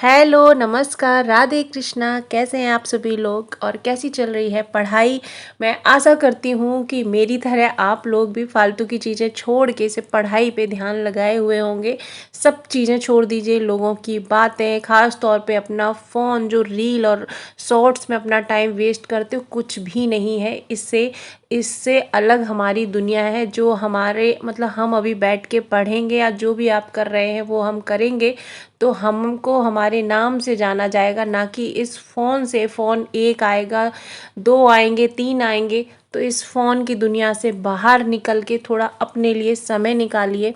Hello, नमस्कार, राधे कृष्णा। कैसे हैं आप सभी लोग और कैसी चल रही है पढ़ाई। मैं आशा करती हूँ कि मेरी तरह आप लोग भी फालतू की चीज़ें छोड़ के सिर्फ पढ़ाई पे ध्यान लगाए हुए होंगे। सब चीज़ें छोड़ दीजिए, लोगों की बातें, ख़ास तौर पे अपना फ़ोन जो रील और शॉर्ट्स में अपना टाइम वेस्ट करते हो, कुछ भी नहीं है इससे। इससे अलग हमारी दुनिया है जो हमारे मतलब हम अभी बैठ के पढ़ेंगे या जो भी आप कर रहे हैं वो हम करेंगे तो हमको हमारे नाम से जाना जाएगा, ना कि इस फ़ोन से। फ़ोन एक आएगा, दो आएंगे, तीन आएंगे। तो इस फ़ोन की दुनिया से बाहर निकल के थोड़ा अपने लिए समय निकालिए।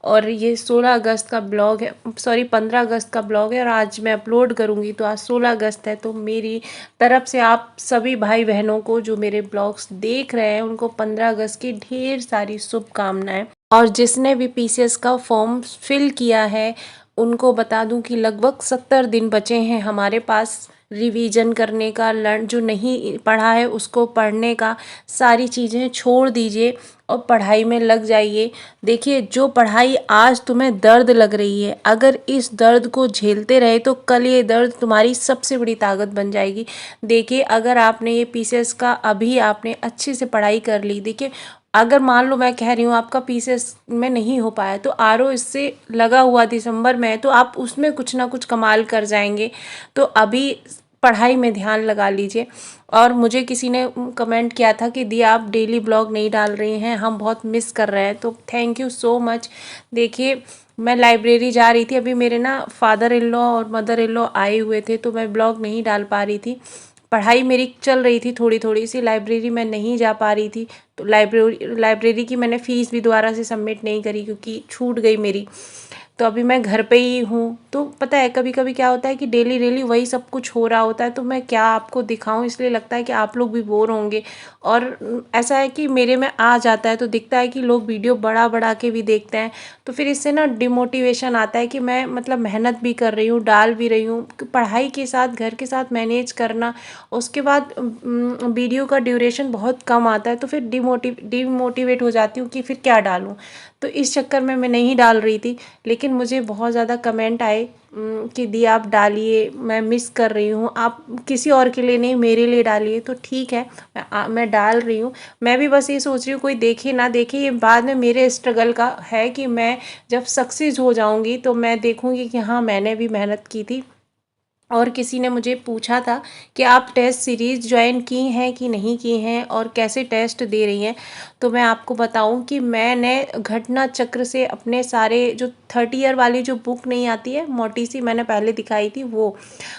और ये 16 अगस्त का ब्लॉग है, सॉरी 15 अगस्त का ब्लॉग है और आज मैं अपलोड करूँगी तो आज 16 अगस्त है। तो मेरी तरफ से आप सभी भाई बहनों को जो मेरे ब्लॉग्स देख रहे हैं उनको 15 अगस्त की ढेर सारी शुभकामनाएं। और जिसने भी पीसीएस का फॉर्म फिल किया है उनको बता दूं कि लगभग 70 दिन बचे हैं हमारे पास रिवीजन करने का, लर्न जो नहीं पढ़ा है उसको पढ़ने का। सारी चीज़ें छोड़ दीजिए और पढ़ाई में लग जाइए। देखिए, जो पढ़ाई आज तुम्हें दर्द लग रही है, अगर इस दर्द को झेलते रहे तो कल ये दर्द तुम्हारी सबसे बड़ी ताकत बन जाएगी। देखिए, अगर आपने ये पीसीएस का अभी आपने अच्छे से पढ़ाई कर ली, देखिए अगर मान लो मैं कह रही हूँ आपका पीसीएस में नहीं हो पाया तो आरओ इससे लगा हुआ दिसंबर में है, तो आप उसमें कुछ ना कुछ कमाल कर जाएंगे। तो अभी पढ़ाई में ध्यान लगा लीजिए। और मुझे किसी ने कमेंट किया था कि दी आप डेली ब्लॉग नहीं डाल रही हैं, हम बहुत मिस कर रहे हैं। तो थैंक यू सो मच। देखिए, मैं लाइब्रेरी जा रही थी, अभी मेरे ना फादर इन लॉ और मदर इन लॉ आए हुए थे तो मैं ब्लॉग नहीं डाल पा रही थी। पढ़ाई मेरी चल रही थी थोड़ी थोड़ी सी, लाइब्रेरी में नहीं जा पा रही थी। तो लाइब्रेरी की मैंने फ़ीस भी दोबारा से सबमिट नहीं करी क्योंकि छूट गई मेरी। तो अभी मैं घर पे ही हूँ। तो पता है कभी कभी क्या होता है कि डेली डेली वही सब कुछ हो रहा होता है तो मैं क्या आपको दिखाऊं, इसलिए लगता है कि आप लोग भी बोर होंगे। और ऐसा है कि मेरे में आ जाता है तो दिखता है कि लोग वीडियो बड़ा बड़ा के भी देखते हैं। तो फिर इससे ना डिमोटिवेशन आता है कि मैं मतलब मेहनत भी कर रही हूँ, डाल भी रही हूँ, पढ़ाई के साथ घर के साथ मैनेज करना। उसके बाद वीडियो का ड्यूरेशन बहुत कम आता है तो फिर डिमोटिवेट हो जाती हूँ कि फिर क्या डालूँ। तो इस चक्कर में मैं नहीं डाल रही थी। लेकिन मुझे बहुत ज़्यादा कमेंट आए कि दी आप डालिए, मैं मिस कर रही हूँ। आप किसी और के लिए नहीं, मेरे लिए डालिए। तो ठीक है, मैं डाल रही हूँ। मैं भी बस ये सोच रही हूँ कोई देखे ना देखे, ये बाद में मेरे स्ट्रगल का है कि मैं जब सक्सेस हो जाऊँगी तो मैं देखूँगी कि हाँ मैंने भी मेहनत की थी। और किसी ने मुझे पूछा था कि आप टेस्ट सीरीज़ ज्वाइन की हैं कि नहीं की हैं और कैसे टेस्ट दे रही हैं। तो मैं आपको बताऊं कि मैंने घटना चक्र से अपने सारे जो 30 ईयर वाली जो बुक नहीं आती है मोटी सी, मैंने पहले दिखाई थी वो,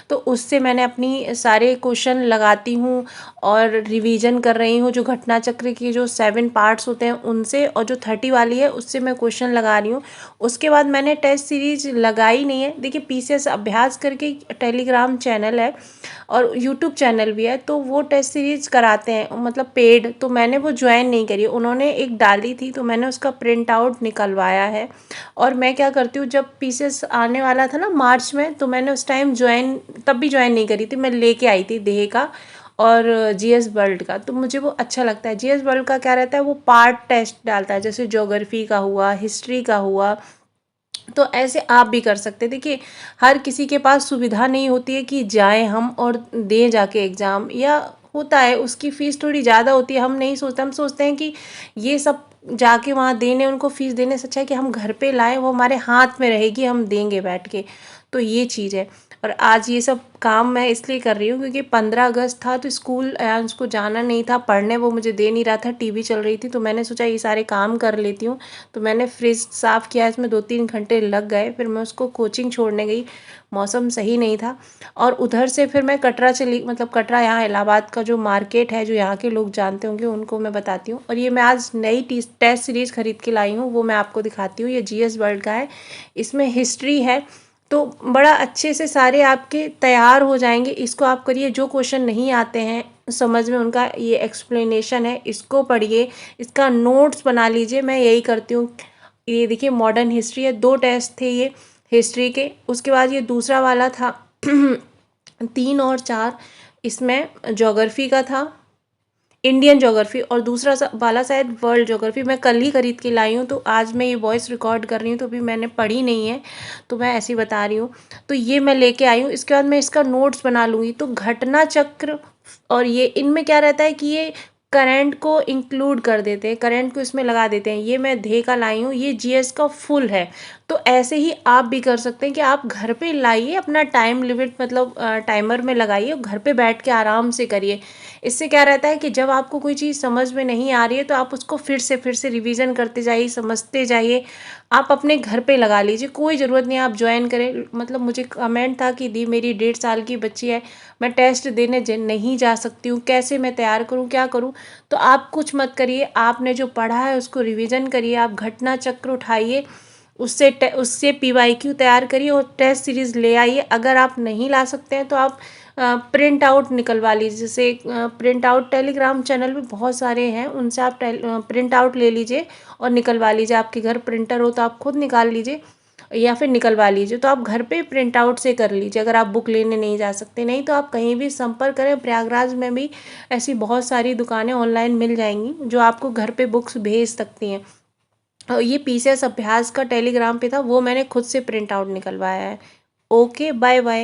तो उससे मैंने अपनी सारे क्वेश्चन लगाती हूँ और रिवीजन कर रही हूँ। जो घटना चक्र की जो 7 पार्ट्स होते हैं उनसे, और जो 30 वाली है उससे मैं क्वेश्चन लगा रही हूँ। उसके बाद मैंने टेस्ट सीरीज लगाई नहीं है। देखिए, पीसीएस अभ्यास करके टेलीग्राम चैनल है और यूट्यूब चैनल भी है, तो वो टेस्ट सीरीज कराते हैं मतलब पेड। तो मैंने वो ज्वाइन नहीं करी, उन्होंने एक डाली थी तो मैंने उसका प्रिंट आउट निकलवाया है। और मैं क्या करती हूँ, जब पीसीएस आने वाला था ना मार्च में, तो मैंने उस टाइम ज्वाइन, तब भी ज्वाइन नहीं करी थी, मैं लेके आई थी देह का और जीएस वर्ल्ड का। तो मुझे वो अच्छा लगता है। जीएस वर्ल्ड का क्या रहता है, वो पार्ट टेस्ट डालता है, जैसे ज्योग्राफी का हुआ, हिस्ट्री का हुआ। तो ऐसे आप भी कर सकते हैं। देखिए, हर किसी के पास सुविधा नहीं होती है कि जाएं हम और दें जाके एग्ज़ाम, या होता है उसकी फ़ीस थोड़ी ज़्यादा होती है। हम नहीं सोचते, हम सोचते हैं कि ये सब जाके वहाँ देने, उनको फ़ीस देने से अच्छा है कि हम घर पे लाएं, वो हमारे हाथ में रहेगी, हम देंगे बैठ के। तो ये चीज़ है। और आज ये सब काम मैं इसलिए कर रही हूँ क्योंकि 15 अगस्त था तो स्कूल आयांश को जाना नहीं था पढ़ने, वो मुझे दे नहीं रहा था, टीवी चल रही थी। तो मैंने सोचा ये सारे काम कर लेती हूँ। तो मैंने फ्रिज साफ़ किया, इसमें 2-3 घंटे लग गए। फिर मैं उसको कोचिंग छोड़ने गई, मौसम सही नहीं था। और उधर से फिर मैं कटरा चली, मतलब कटरा यहाँ इलाहाबाद का जो मार्केट है, जो यहाँ के लोग जानते होंगे उनको मैं बताती हूँ। और ये मैं आज नई टेस्ट सीरीज़ खरीद के लाई हूँ, वो मैं आपको दिखाती हूँ। ये जीएस वर्ल्ड का है, इसमें हिस्ट्री है। तो बड़ा अच्छे से सारे आपके तैयार हो जाएंगे। इसको आप करिए, जो क्वेश्चन नहीं आते हैं समझ में, उनका ये एक्सप्लेनेशन है, इसको पढ़िए, इसका नोट्स बना लीजिए। मैं यही करती हूँ। ये देखिए, मॉडर्न हिस्ट्री है, 2 टेस्ट थे ये हिस्ट्री के। उसके बाद ये दूसरा वाला था 3 और 4, इसमें ज्योग्राफी का था, इंडियन ज्योग्राफी और दूसरा वाला शायद वर्ल्ड ज्योग्राफी। मैं कल ही खरीद के लाई हूँ, तो आज मैं ये वॉइस रिकॉर्ड कर रही हूँ, तो अभी मैंने पढ़ी नहीं है, तो मैं ऐसे ही बता रही हूँ। तो ये मैं लेके आई हूँ। इसके बाद मैं इसका नोट्स बना लूँगी। तो घटना चक्र और ये इनमें क्या रहता है कि ये करंट को इंक्लूड कर देते हैं, करंट को इसमें लगा देते हैं। ये मैं धे का लाई हूँ, ये जीएस का फुल है। तो ऐसे ही आप भी कर सकते हैं कि आप घर पे लाइए, अपना टाइम लिमिट मतलब टाइमर में लगाइए और घर पे बैठ के आराम से करिए। इससे क्या रहता है कि जब आपको कोई चीज़ समझ में नहीं आ रही है तो आप उसको फिर से रिवीजन करते जाइए, समझते जाइए। आप अपने घर पे लगा लीजिए, कोई ज़रूरत नहीं है आप ज्वाइन करें। मतलब मुझे कमेंट था कि दी मेरी 1.5 साल की बच्ची है, मैं टेस्ट देने नहीं जा सकती हूँ, कैसे मैं तैयार करूँ, क्या करूँ। तो आप कुछ मत करिए, आपने जो पढ़ा है उसको रिवीजन करिए, आप घटना चक्र उठाइए, उससे पीवाईक्यू तैयार करिए और टेस्ट सीरीज़ ले आइए। अगर आप नहीं ला सकते हैं तो आप प्रिंट आउट निकलवा लीजिए। जैसे प्रिंट आउट टेलीग्राम चैनल में बहुत सारे हैं, उनसे आप प्रिंट आउट ले लीजिए और निकलवा लीजिए। आपके घर प्रिंटर हो तो आप खुद निकाल लीजिए या फिर निकलवा लीजिए। तो आप घर पे प्रिंट आउट से कर लीजिए अगर आप बुक लेने नहीं जा सकते। नहीं तो आप कहीं भी संपर्क करें, प्रयागराज में भी ऐसी बहुत सारी दुकानें ऑनलाइन मिल जाएंगी जो आपको घर पे बुक्स भेज सकती हैं। और ये पीसीएस अभ्यास का टेलीग्राम पे था, वो मैंने खुद से प्रिंट आउट निकलवाया है। Okay, bye bye.